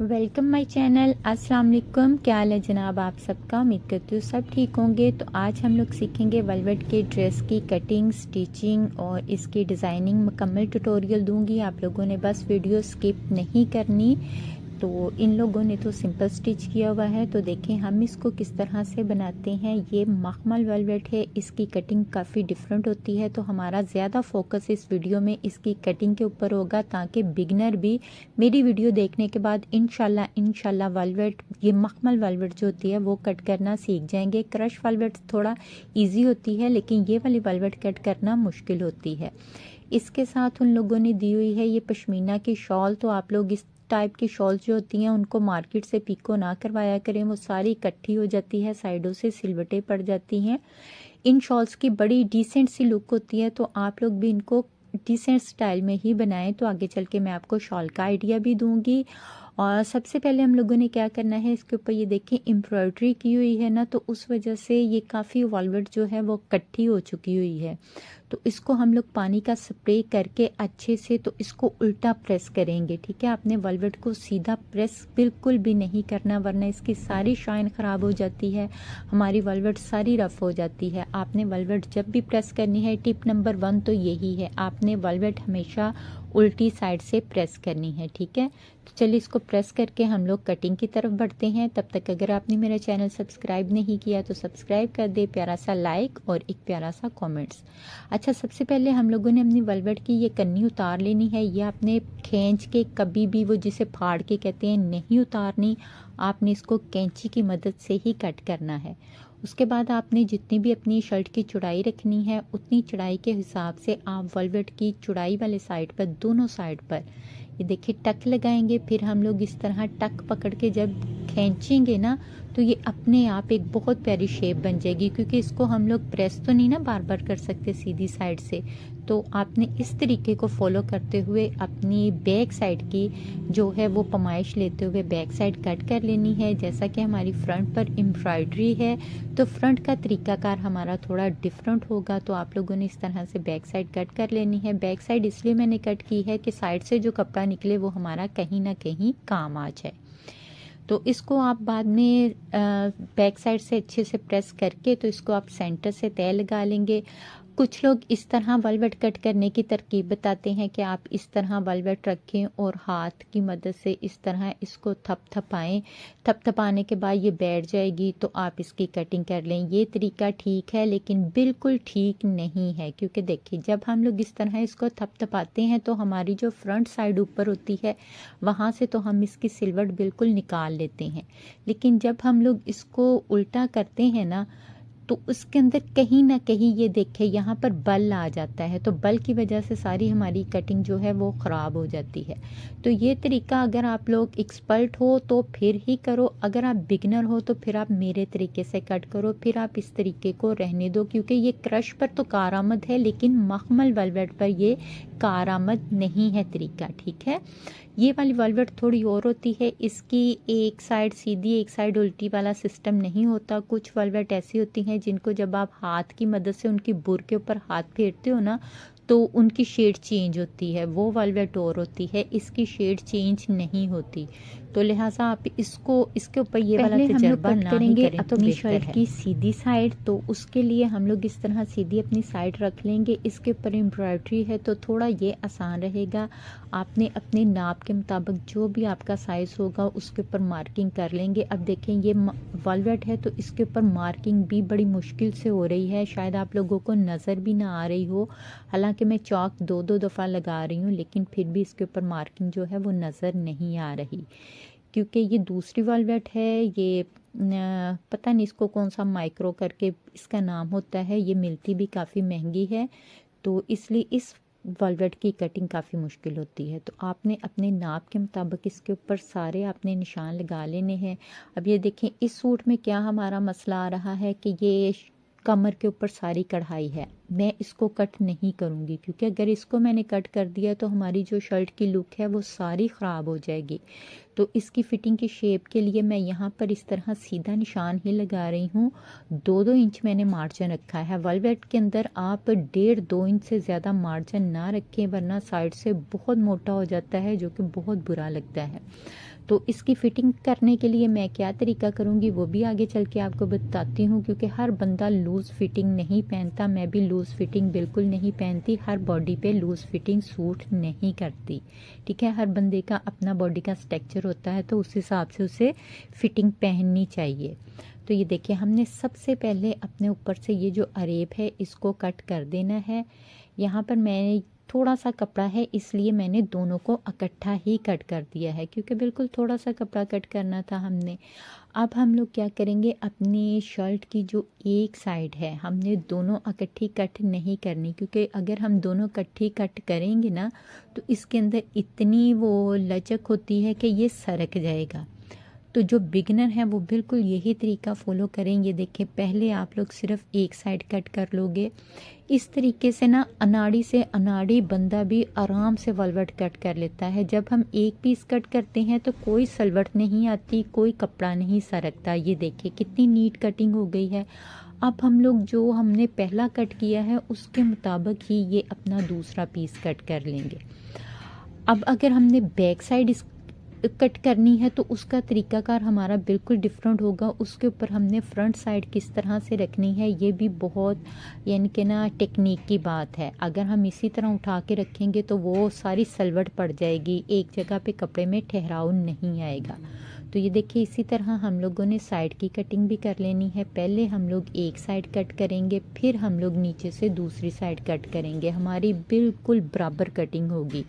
Welcome my channel. अस्सलाम वालेकुम। क्या हाल है जनाब आप सबका? उम्मीद करती हूँ सब ठीक होंगे। तो आज हम लोग सीखेंगे वेलवेट के ड्रेस की कटिंग, स्टिचिंग और इसकी डिज़ाइनिंग। मुकम्मल ट्यूटोरियल दूंगी, आप लोगों ने बस वीडियो स्किप नहीं करनी। तो इन लोगों ने तो सिंपल स्टिच किया हुआ है, तो देखें हम इसको किस तरह से बनाते हैं। ये मखमल वेलवेट है, इसकी कटिंग काफ़ी डिफरेंट होती है, तो हमारा ज़्यादा फोकस इस वीडियो में इसकी कटिंग के ऊपर होगा, ताकि बिगनर भी मेरी वीडियो देखने के बाद इंशाल्लाह वेलवेट, ये मखमल वेलवेट जो होती है वो कट करना सीख जाएंगे। क्रश वेलवेट थोड़ा ईजी होती है, लेकिन ये वाली वेलवेट कट करना मुश्किल होती है। इसके साथ उन लोगों ने दी हुई है ये पश्मीना की शॉल। तो आप लोग इस टाइप की शॉल्स जो होती हैं उनको मार्केट से पिको ना करवाया करें, वो सारी इकट्ठी हो जाती है, साइडों से सिलवटें पड़ जाती हैं। इन शॉल्स की बड़ी डिसेंट सी लुक होती है, तो आप लोग भी इनको डिसेंट स्टाइल में ही बनाएं। तो आगे चल के मैं आपको शॉल का आइडिया भी दूंगी। और सबसे पहले हम लोगों ने क्या करना है, इसके ऊपर ये देखें एम्ब्रॉयडरी की हुई है ना, तो उस वजह से ये काफ़ी वेलवेट जो है वो इकट्ठी हो चुकी हुई है। तो इसको हम लोग पानी का स्प्रे करके अच्छे से, तो इसको उल्टा प्रेस करेंगे। ठीक है, आपने वेलवेट को सीधा प्रेस बिल्कुल भी नहीं करना, वरना इसकी सारी शाइन ख़राब हो जाती है, हमारी वेलवेट सारी रफ़ हो जाती है। आपने वेलवेट जब भी प्रेस करनी है, टिप नंबर 1 तो यही है, आपने वेलवेट हमेशा उल्टी साइड से प्रेस करनी है। ठीक है, तो चलिए इसको प्रेस करके हम लोग कटिंग की तरफ बढ़ते हैं। तब तक अगर आपने मेरा चैनल सब्सक्राइब नहीं किया तो सब्सक्राइब कर दे, प्यारा सा लाइक और एक प्यारा सा कमेंट्स। अच्छा, सबसे पहले हम लोगों ने अपनी वेलवेट की ये कन्नी उतार लेनी है। ये आपने खींच के कभी भी, वो जिसे फाड़ के कहते हैं, नहीं उतारनी। आपने इसको कैंची की मदद से ही कट करना है। उसके बाद आपने जितनी भी अपनी शर्ट की चौड़ाई रखनी है, उतनी चौड़ाई के हिसाब से आप वेलवेट की चौड़ाई वाले साइड पर, दोनों साइड पर ये देखिए टक लगाएंगे। फिर हम लोग इस तरह टक पकड़ के जब खींचेंगे ना, तो ये अपने आप एक बहुत प्यारी शेप बन जाएगी, क्योंकि इसको हम लोग प्रेस तो नहीं ना बार बार कर सकते सीधी साइड से। तो आपने इस तरीके को फॉलो करते हुए अपनी बैक साइड की जो है वो पमाइश लेते हुए बैक साइड कट कर लेनी है। जैसा कि हमारी फ्रंट पर एम्ब्रॉयडरी है, तो फ्रंट का तरीकाकार हमारा थोड़ा डिफरेंट होगा, तो आप लोगों ने इस तरह से बैक साइड कट कर लेनी है। बैक साइड इसलिए मैंने कट की है कि साइड से जो कपड़ा निकले वो हमारा कहीं ना कहीं काम आ जाए। तो इसको आप बाद में बैक साइड से अच्छे से प्रेस करके, तो इसको आप सेंटर से तय लगा लेंगे। कुछ लोग इस तरह वेलवेट कट करने की तरकीब बताते हैं कि आप इस तरह वेलवेट रखें और हाथ की मदद से इस तरह इसको थपथपाएं। थपथपाने के बाद ये बैठ जाएगी, तो आप इसकी कटिंग कर लें। ये तरीका ठीक है, लेकिन बिल्कुल ठीक नहीं है, क्योंकि देखिए जब हम लोग इस तरह इसको थपथपाते हैं तो हमारी जो फ्रंट साइड ऊपर होती है वहाँ से तो हम इसकी सिलवट बिल्कुल निकाल लेते हैं। लेकिन जब हम लोग इसको उल्टा करते हैं ना, तो उसके अंदर कहीं ना कहीं ये देखे यहाँ पर बल आ जाता है, तो बल की वजह से सारी हमारी कटिंग जो है वो ख़राब हो जाती है। तो ये तरीका अगर आप लोग एक्सपर्ट हो तो फिर ही करो, अगर आप बिगनर हो तो फिर आप मेरे तरीके से कट करो, फिर आप इस तरीके को रहने दो, क्योंकि ये क्रश पर तो कारआमद है, लेकिन मखमल वेलवेट पर ये कारआमद नहीं है तरीका। ठीक है, ये वाली वेलवेट थोड़ी और होती है, इसकी एक साइड सीधी एक साइड उल्टी वाला सिस्टम नहीं होता। कुछ वेलवेट ऐसी होती हैं जिनको जब आप हाथ की मदद से उनकी बुर के ऊपर हाथ फेरते हो ना, तो उनकी शेड चेंज होती है, वो वेलवेट और होती है, इसकी शेड चेंज नहीं होती। तो लिहाजा आप इसको, इसके ऊपर ये वाला तजर्बा ना ही करें अपनी शर्ट की सीधी साइड। तो उसके लिए हम लोग इस तरह सीधी अपनी साइड रख लेंगे। इसके ऊपर एम्ब्रॉयडरी है तो थोड़ा ये आसान रहेगा। आपने अपने नाप के मुताबिक जो भी आपका साइज़ होगा उसके ऊपर मार्किंग कर लेंगे। अब देखें ये वेलवेट है, तो इसके ऊपर मार्किंग भी बड़ी मुश्किल से हो रही है, शायद आप लोगों को नज़र भी ना आ रही हो। हालांकि मैं चौक दो दफ़ा लगा रही हूँ, लेकिन फिर भी इसके ऊपर मार्किंग जो है वो नज़र नहीं आ रही, क्योंकि ये दूसरी वेलवेट है। ये पता नहीं इसको कौन सा माइक्रो करके इसका नाम होता है, ये मिलती भी काफ़ी महंगी है, तो इसलिए इस वेलवेट की कटिंग काफ़ी मुश्किल होती है। तो आपने अपने नाप के मुताबिक इसके ऊपर सारे आपने निशान लगा लेने हैं। अब ये देखें इस सूट में क्या हमारा मसला आ रहा है कि ये कमर के ऊपर सारी कढ़ाई है, मैं इसको कट नहीं करूँगी, क्योंकि अगर इसको मैंने कट कर दिया तो हमारी जो शर्ट की लुक है वो सारी ख़राब हो जाएगी। तो इसकी फिटिंग की शेप के लिए मैं यहाँ पर इस तरह सीधा निशान ही लगा रही हूँ। 2-2 इंच मैंने मार्जिन रखा है। वेलवेट के अंदर आप 1.5-2 इंच से ज़्यादा मार्जिन ना रखें, वरना साइड से बहुत मोटा हो जाता है, जो कि बहुत बुरा लगता है। तो इसकी फिटिंग करने के लिए मैं क्या तरीका करूँगी वो भी आगे चल के आपको बताती हूँ, क्योंकि हर बंदा लूज़ फिटिंग नहीं पहनता, मैं भी लूज़ फिटिंग बिल्कुल नहीं पहनती, हर बॉडी पे लूज़ फिटिंग सूट नहीं करती, ठीक है। हर बंदे का अपना बॉडी का स्ट्रक्चर होता है, तो उस हिसाब से उसे फिटिंग पहननी चाहिए। तो ये देखिए, हमने सबसे पहले अपने ऊपर से ये जो अरेब है इसको कट कर देना है। यहाँ पर मैं थोड़ा सा कपड़ा है इसलिए मैंने दोनों को इकट्ठा ही कट कर दिया है, क्योंकि बिल्कुल थोड़ा सा कपड़ा कट करना था हमने। अब हम लोग क्या करेंगे, अपनी शर्ट की जो एक साइड है हमने दोनों इकट्ठी कट नहीं करनी, क्योंकि अगर हम दोनों इकट्ठी कट करेंगे ना तो इसके अंदर इतनी वो लचक होती है कि ये सरक जाएगा। तो जो बिगिनर हैं वो बिल्कुल यही तरीका फॉलो करेंगे। देखिए, पहले आप लोग सिर्फ एक साइड कट कर लोगे। इस तरीके से ना अनाड़ी से अनाड़ी बंदा भी आराम से वलवट कट कर लेता है। जब हम एक पीस कट करते हैं तो कोई सलवट नहीं आती, कोई कपड़ा नहीं सरकता। ये देखिए कितनी नीट कटिंग हो गई है। अब हम लोग जो हमने पहला कट किया है उसके मुताबिक ही ये अपना दूसरा पीस कट कर लेंगे। अब अगर हमने बैक साइड कट करनी है तो उसका तरीकाकार हमारा बिल्कुल डिफरेंट होगा। उसके ऊपर हमने फ्रंट साइड किस तरह से रखनी है ये भी बहुत यानी कि ना टेक्निक की बात है। अगर हम इसी तरह उठा के रखेंगे तो वो सारी सलवट पड़ जाएगी, एक जगह पे कपड़े में ठहराव नहीं आएगा। तो ये देखिए, इसी तरह हम लोगों ने साइड की कटिंग भी कर लेनी है। पहले हम लोग एक साइड कट करेंगे, फिर हम लोग नीचे से दूसरी साइड कट करेंगे। हमारी बिल्कुल बराबर कटिंग होगी।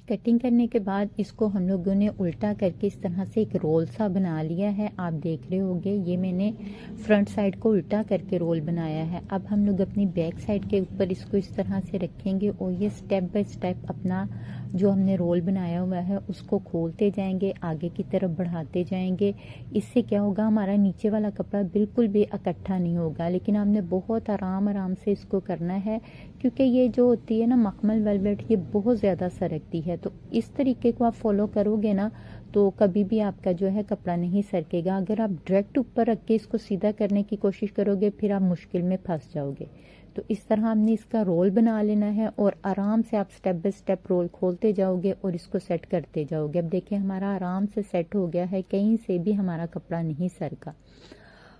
कटिंग करने के बाद इसको हम लोगों ने उल्टा करके इस तरह से एक रोल सा बना लिया है। आप देख रहे होंगे ये मैंने फ्रंट साइड को उल्टा करके रोल बनाया है। अब हम लोग अपनी बैक साइड के ऊपर इसको इस तरह से रखेंगे और ये स्टेप बाय स्टेप अपना जो हमने रोल बनाया हुआ है उसको खोलते जाएंगे, आगे की तरफ बढ़ाते जाएंगे। इससे क्या होगा, हमारा नीचे वाला कपड़ा बिल्कुल भी इकट्ठा नहीं होगा। लेकिन हमने बहुत आराम से इसको करना है, क्योंकि ये जो होती है ना मखमल वेलवेट, ये बहुत ज़्यादा सरकती है। तो इस तरीके को आप फॉलो करोगे ना तो कभी भी आपका जो है कपड़ा नहीं सरकेगा। अगर आप डायरेक्ट ऊपर रख के इसको सीधा करने की कोशिश करोगे फिर आप मुश्किल में फंस जाओगे। तो इस तरह हमने इसका रोल बना लेना है और आराम से आप स्टेप बाय स्टेप रोल खोलते जाओगे और इसको सेट करते जाओगे। अब देखिए हमारा आराम से सेट हो गया है, कहीं से भी हमारा कपड़ा नहीं सरका।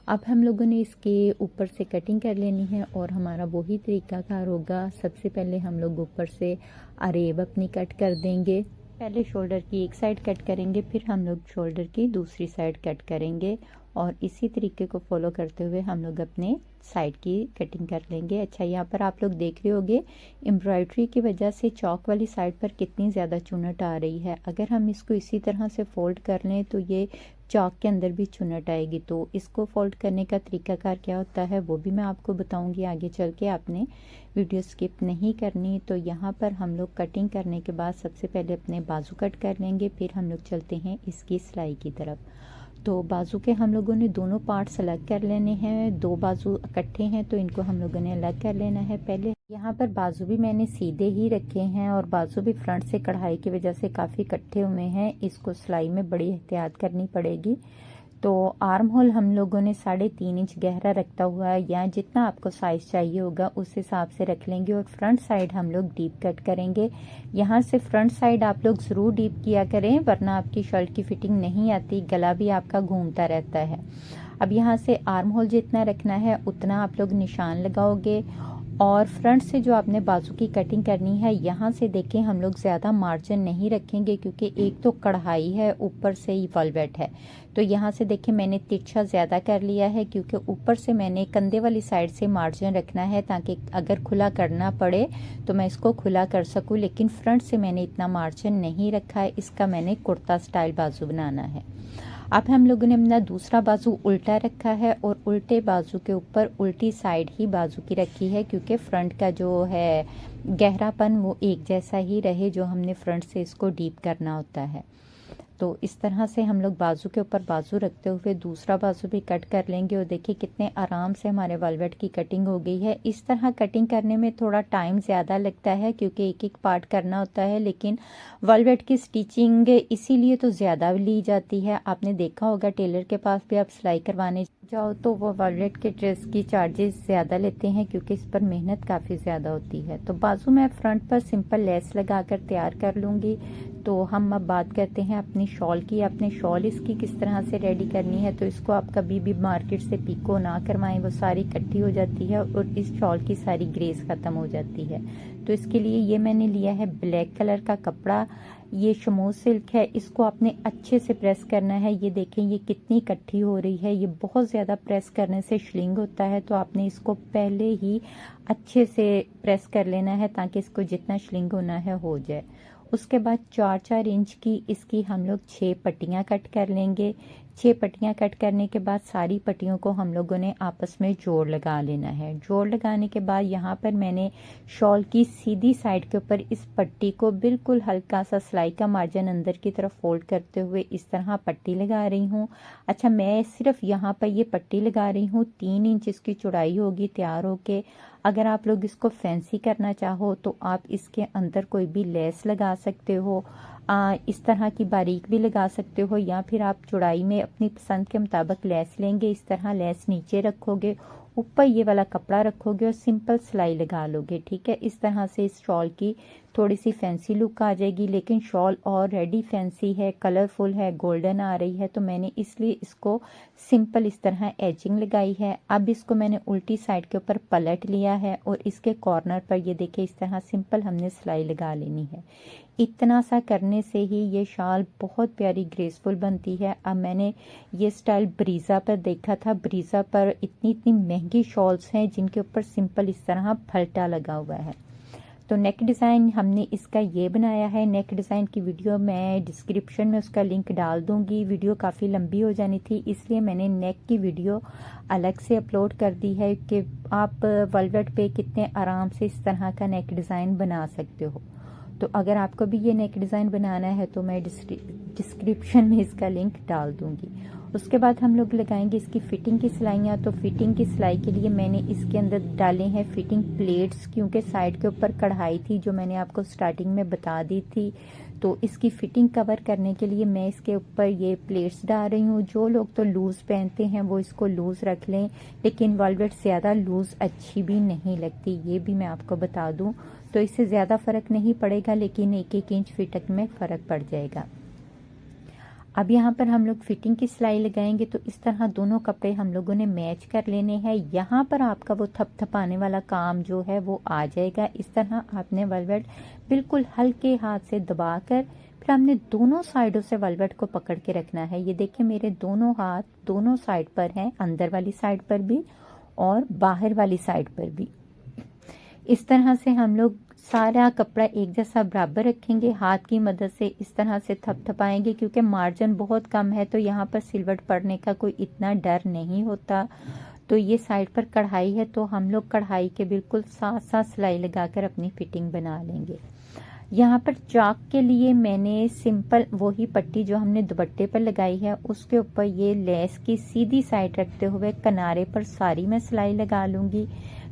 अब हम लोगों ने इसके ऊपर से कटिंग कर लेनी है और हमारा वही तरीकाकार होगा। सबसे पहले हम लोग ऊपर से अरेब अपनी कट कर देंगे। पहले शोल्डर की एक साइड कट करेंगे, फिर हम लोग शोल्डर की दूसरी साइड कट करेंगे और इसी तरीके को फॉलो करते हुए हम लोग अपने साइड की कटिंग कर लेंगे। अच्छा, यहाँ पर आप लोग देख रहे होंगे एम्ब्रॉयडरी की वजह से चौक वाली साइड पर कितनी ज़्यादा चुनट आ रही है। अगर हम इसको इसी तरह से फोल्ड कर लें तो ये चौक के अंदर भी चुनट आएगी। तो इसको फोल्ड करने का तरीकाकार क्या होता है वो भी मैं आपको बताऊंगी आगे चल के, आपने वीडियो स्किप नहीं करनी। तो यहाँ पर हम लोग कटिंग करने के बाद सबसे पहले अपने बाजू कट कर लेंगे, फिर हम लोग चलते हैं इसकी सिलाई की तरफ। तो बाजू के हम लोगों ने दोनों पार्ट्स अलग कर लेने हैं। दो बाजू इकट्ठे हैं तो इनको हम लोगों ने अलग कर लेना है। पहले यहाँ पर बाजू भी मैंने सीधे ही रखे हैं और बाजू भी फ्रंट से कढ़ाई की वजह से काफ़ी इकट्ठे हुए हैं। इसको सिलाई में बड़ी एहतियात करनी पड़ेगी। तो आर्म होल हम लोगों ने 3.5 इंच गहरा रखता हुआ है, या जितना आपको साइज चाहिए होगा उस हिसाब से रख लेंगे। और फ्रंट साइड हम लोग डीप कट करेंगे। यहाँ से फ्रंट साइड आप लोग ज़रूर डीप किया करें, वरना आपकी शर्ट की फिटिंग नहीं आती, गला भी आपका घूमता रहता है। अब यहाँ से आर्म होल जितना रखना है उतना आप लोग निशान लगाओगे और फ्रंट से जो आपने बाजू की कटिंग करनी है यहाँ से देखें हम लोग ज़्यादा मार्जिन नहीं रखेंगे, क्योंकि एक तो कढ़ाई है ऊपर से ही वेलवेट है। तो यहाँ से देखें मैंने तिरछा ज़्यादा कर लिया है, क्योंकि ऊपर से मैंने कंधे वाली साइड से मार्जिन रखना है ताकि अगर खुला करना पड़े तो मैं इसको खुला कर सकूँ। लेकिन फ्रंट से मैंने इतना मार्जिन नहीं रखा है, इसका मैंने कुर्ता स्टाइल बाजू बनाना है। अब हम लोगों ने अपना दूसरा बाजू उल्टा रखा है और उल्टे बाजू के ऊपर उल्टी साइड ही बाजू की रखी है, क्योंकि फ्रंट का जो है गहरापन वो एक जैसा ही रहे जो हमने फ्रंट से इसको डीप करना होता है। तो इस तरह से हम लोग बाजू के ऊपर बाजू रखते हुए दूसरा बाजू भी कट कर लेंगे और देखिए कितने आराम से हमारे वेलवेट की कटिंग हो गई है। इस तरह कटिंग करने में थोड़ा टाइम ज़्यादा लगता है क्योंकि एक एक पार्ट करना होता है, लेकिन वेलवेट की स्टिचिंग इसीलिए तो ज़्यादा ली जाती है। आपने देखा होगा टेलर के पास भी आप सिलाई करवाने जाओ तो वो वेलवेट के ड्रेस की चार्जेस ज़्यादा लेते हैं, क्योंकि इस पर मेहनत काफ़ी ज़्यादा होती है। तो बाजू मैं फ्रंट पर सिंपल लेस लगाकर तैयार कर लूँगी। तो हम अब बात करते हैं अपनी अपनी शॉल की, अपने शॉल इसकी किस तरह से रेडी करनी है। तो इसको आप कभी भी मार्केट से पिको ना करवाएं, वो सारी इकट्ठी हो जाती है और इस शॉल की सारी ग्रेस ख़त्म हो जाती है। तो इसके लिए ये मैंने लिया है ब्लैक कलर का कपड़ा, ये शमूस सिल्क है, इसको आपने अच्छे से प्रेस करना है। ये देखें ये कितनी इकट्ठी हो रही है, ये बहुत ज़्यादा प्रेस करने से श्लिंग होता है, तो आपने इसको पहले ही अच्छे से प्रेस कर लेना है ताकि इसको जितना श्लिंग होना है हो जाए। उसके बाद 4-4 इंच की इसकी हम लोग 6 पट्टियाँ कट कर लेंगे। 6 पट्टियाँ कट करने के बाद सारी पट्टियों को हम लोगों ने आपस में जोड़ लगा लेना है। जोड़ लगाने के बाद यहाँ पर मैंने शॉल की सीधी साइड के ऊपर इस पट्टी को बिल्कुल हल्का सा सिलाई का मार्जिन अंदर की तरफ फोल्ड करते हुए इस तरह पट्टी लगा रही हूँ। अच्छा, मैं सिर्फ यहाँ पर ये पट्टी लगा रही हूँ, 3 इंच इसकी चौड़ाई होगी तैयार होके। अगर आप लोग इसको फैंसी करना चाहो तो आप इसके अंदर कोई भी लेस लगा सकते हो, इस तरह की बारीक भी लगा सकते हो, या फिर आप चौड़ाई में अपनी पसंद के मुताबिक लेस लेंगे। इस तरह लेस नीचे रखोगे, ऊपर ये वाला कपड़ा रखोगे और सिंपल सिलाई लगा लोगे। ठीक है, इस तरह से इस शॉल की थोड़ी सी फैंसी लुक आ जाएगी, लेकिन शॉल ऑलरेडी फैंसी है, कलरफुल है, गोल्डन आ रही है, तो मैंने इसलिए इसको सिंपल इस तरह एजिंग लगाई है। अब इसको मैंने उल्टी साइड के ऊपर पलट लिया है और इसके कॉर्नर पर ये देखिए इस तरह सिंपल हमने सिलाई लगा लेनी है। इतना सा करने से ही ये शाल बहुत प्यारी ग्रेसफुल बनती है। अब मैंने ये स्टाइल ब्रीज़ा पर देखा था, ब्रीज़ा पर इतनी इतनी महंगी शॉल्स हैं जिनके ऊपर सिंपल इस तरह फलटा लगा हुआ है। तो नेक डिज़ाइन हमने इसका ये बनाया है। नेक डिज़ाइन की वीडियो मैं डिस्क्रिप्शन में उसका लिंक डाल दूंगी। वीडियो काफ़ी लंबी हो जानी थी, इसलिए मैंने नेक की वीडियो अलग से अपलोड कर दी है कि आप वेलवेट पे कितने आराम से इस तरह का नेक डिज़ाइन बना सकते हो। तो अगर आपको भी ये नेक डिज़ाइन बनाना है तो मैं डिस्क्रिप्शन में इसका लिंक डाल दूंगी। उसके बाद हम लोग लगाएंगे इसकी फिटिंग की सिलाइयाँ। तो फिटिंग की सिलाई के लिए मैंने इसके अंदर डाले हैं फिटिंग प्लेट्स, क्योंकि साइड के ऊपर कढ़ाई थी जो मैंने आपको स्टार्टिंग में बता दी थी। तो इसकी फिटिंग कवर करने के लिए मैं इसके ऊपर ये प्लेट्स डाल रही हूँ। जो लोग तो लूज़ पहनते हैं वो इसको लूज़ रख लें, लेकिन वेलवेट ज़्यादा लूज़ अच्छी भी नहीं लगती, ये भी मैं आपको बता दूँ। तो इससे ज़्यादा फ़र्क नहीं पड़ेगा, लेकिन 1-1 इंच फिटिंग में फ़र्क पड़ जाएगा। अब यहाँ पर हम लोग फिटिंग की सिलाई लगाएंगे, तो इस तरह दोनों कपड़े हम लोगों ने मैच कर लेने हैं। यहाँ पर आपका वो थपथपाने वाला काम जो है वो आ जाएगा। इस तरह आपने वेलवेट बिल्कुल हल्के हाथ से दबाकर फिर हमने दोनों साइडों से वेलवेट को पकड़ के रखना है। ये देखिए मेरे दोनों हाथ दोनों साइड पर हैं, अंदर वाली साइड पर भी और बाहर वाली साइड पर भी। इस तरह से हम लोग सारा कपड़ा एक जैसा बराबर रखेंगे, हाथ की मदद से इस तरह से थपथपाएंगे, क्योंकि मार्जिन बहुत कम है तो यहाँ पर सिलवट पड़ने का कोई इतना डर नहीं होता। तो ये साइड पर कढ़ाई है तो हम लोग कढ़ाई के बिल्कुल साथ साथ सिलाई लगाकर अपनी फिटिंग बना लेंगे। यहाँ पर चाक के लिए मैंने सिंपल वही पट्टी जो हमने दुपट्टे पर लगाई है उसके ऊपर ये लेस की सीधी साइड रखते हुए किनारे पर सारी मैं सिलाई लगा लूँगी।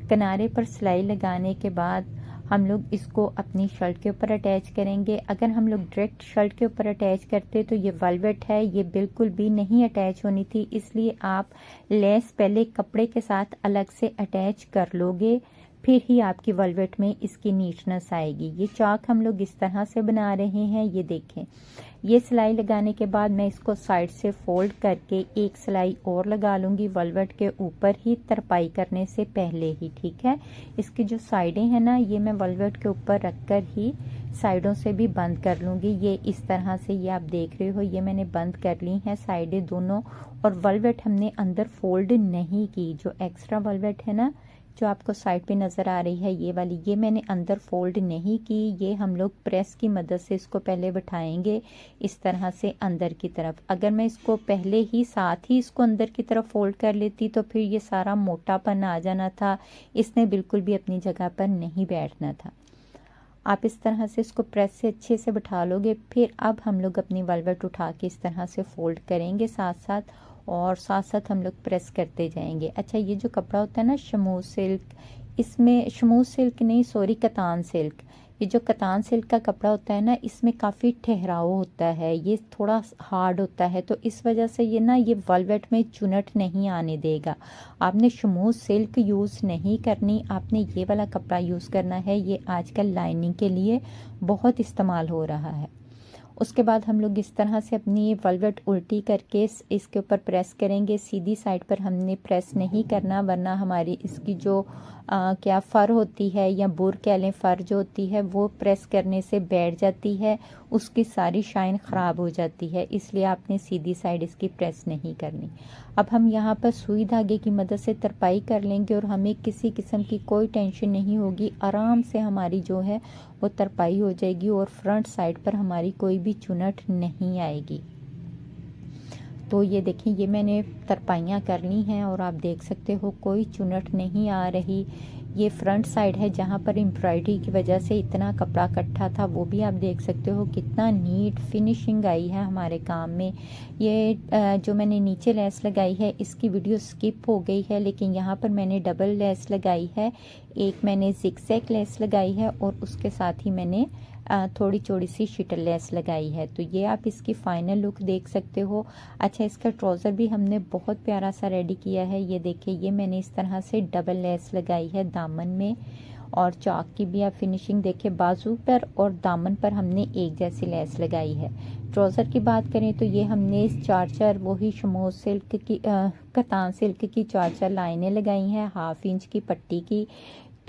किनारे पर सिलाई लगाने के बाद हम लोग इसको अपनी शर्ट के ऊपर अटैच करेंगे। अगर हम लोग डायरेक्ट शर्ट के ऊपर अटैच करते तो ये वेलवेट है, ये बिल्कुल भी नहीं अटैच होनी थी, इसलिए आप लेस पहले कपड़े के साथ अलग से अटैच कर लोगे, फिर ही आपकी वेलवेट में इसकी नीटनेस आएगी। ये चाक हम लोग इस तरह से बना रहे हैं। ये देखें, ये सिलाई लगाने के बाद मैं इसको साइड से फोल्ड करके एक सिलाई और लगा लूँगी वेलवेट के ऊपर ही, तरपाई करने से पहले ही। ठीक है, इसकी जो साइडें हैं ना ये मैं वेलवेट के ऊपर रखकर ही साइडों से भी बंद कर लूँगी। ये इस तरह से ये आप देख रहे हो, ये मैंने बंद कर ली हैं साइडें दोनों। और वेलवेट हमने अंदर फोल्ड नहीं की, जो एक्स्ट्रा वेलवेट है ना जो आपको साइड पे नज़र आ रही है ये वाली, ये मैंने अंदर फोल्ड नहीं की। ये हम लोग प्रेस की मदद से इसको पहले बिठाएंगे इस तरह से अंदर की तरफ। अगर मैं इसको पहले ही साथ ही इसको अंदर की तरफ फोल्ड कर लेती तो फिर ये सारा मोटापन आ जाना था, इसने बिल्कुल भी अपनी जगह पर नहीं बैठना था। आप इस तरह से इसको प्रेस से अच्छे से बिठा लोगे। फिर अब हम लोग अपनी वेलवेट उठा के इस तरह से फोल्ड करेंगे साथ साथ, और साथ साथ हम लोग प्रेस करते जाएंगे। अच्छा, ये जो कपड़ा होता है ना शमूस सिल्क, इसमें शमूस सिल्क नहीं सॉरी कतान सिल्क, ये जो कतान सिल्क का कपड़ा होता है ना इसमें काफ़ी ठहराव होता है, ये थोड़ा हार्ड होता है, तो इस वजह से ये ना ये वेलवेट में चुनट नहीं आने देगा। आपने शमूस सिल्क यूज़ नहीं करनी, आपने ये वाला कपड़ा यूज़ करना है। ये आजकल लाइनिंग के लिए बहुत इस्तेमाल हो रहा है। उसके बाद हम लोग इस तरह से अपनी वेलवेट उल्टी करके इसके ऊपर प्रेस करेंगे। सीधी साइड पर हमने प्रेस नहीं करना, वरना हमारी इसकी जो क्या फ़र होती है या बुर कह लें, फ़र जो होती है वो प्रेस करने से बैठ जाती है, उसकी सारी शाइन ख़राब हो जाती है। इसलिए आपने सीधी साइड इसकी प्रेस नहीं करनी। अब हम यहाँ पर सुई धागे की मदद से तरपाई कर लेंगे और हमें किसी किस्म की कोई टेंशन नहीं होगी। आराम से हमारी जो है वो तरपाई हो जाएगी और फ्रंट साइड पर हमारी कोई भी चुनट नहीं आएगी। तो ये देखें, ये मैंने तरपाइयाँ कर ली हैं और आप देख सकते हो कोई चुनट नहीं आ रही। ये फ्रंट साइड है जहाँ पर एम्ब्रॉयडरी की वजह से इतना कपड़ा इकट्ठा था, वो भी आप देख सकते हो कितना नीट फिनिशिंग आई है हमारे काम में। ये जो मैंने नीचे लेस लगाई है इसकी वीडियो स्किप हो गई है, लेकिन यहाँ पर मैंने डबल लेस लगाई है। एक मैंने जिगजैग लेस लगाई है और उसके साथ ही मैंने थोड़ी चौड़ी सी शिटल लेस लगाई है। तो ये आप इसकी फाइनल लुक देख सकते हो। अच्छा, इसका ट्राउज़र भी हमने बहुत प्यारा सा रेडी किया है। ये देखिए, ये मैंने इस तरह से डबल लेस लगाई है दामन में, और चाक की भी आप फिनिशिंग देखिए, बाजू पर और दामन पर हमने एक जैसी लेस लगाई है। ट्राउज़र की बात करें तो ये हमने 4 वही शमोज सिल्क की कतान सिल्क की 4 लाइनें लगाई हैं, 1/2 इंच की पट्टी की।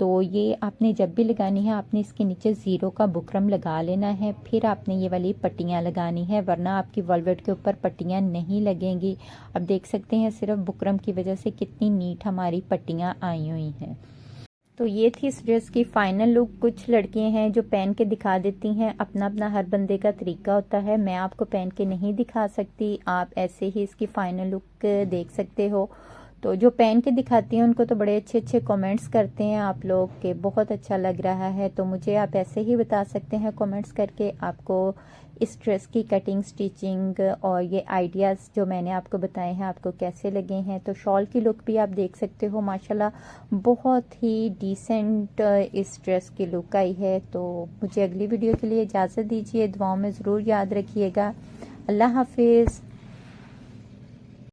तो ये आपने जब भी लगानी है आपने इसके नीचे 0 का बुकरम लगा लेना है, फिर आपने ये वाली पट्टियाँ लगानी है, वरना आपकी वेलवेट के ऊपर पट्टियाँ नहीं लगेंगी। अब देख सकते हैं सिर्फ बुकरम की वजह से कितनी नीट हमारी पट्टियाँ आई हुई हैं। तो ये थी इस ड्रेस की फाइनल लुक। कुछ लड़कियां हैं जो पहन के दिखा देती हैं, अपना अपना हर बंदे का तरीका होता है, मैं आपको पहन के नहीं दिखा सकती, आप ऐसे ही इसकी फाइनल लुक देख सकते हो। तो जो पहन के दिखाती हैं उनको तो बड़े अच्छे अच्छे कमेंट्स करते हैं आप लोग के बहुत अच्छा लग रहा है। तो मुझे आप ऐसे ही बता सकते हैं कमेंट्स करके आपको इस ड्रेस की कटिंग, स्टिचिंग और ये आइडियाज़ जो मैंने आपको बताए हैं आपको कैसे लगे हैं। तो शॉल की लुक भी आप देख सकते हो, माशाल्लाह बहुत ही डिसेंट इस ड्रेस की लुक आई है। तो मुझे अगली वीडियो के लिए इजाज़त दीजिए, दुआओं में ज़रूर याद रखिएगा। अल्लाह हाफिज़।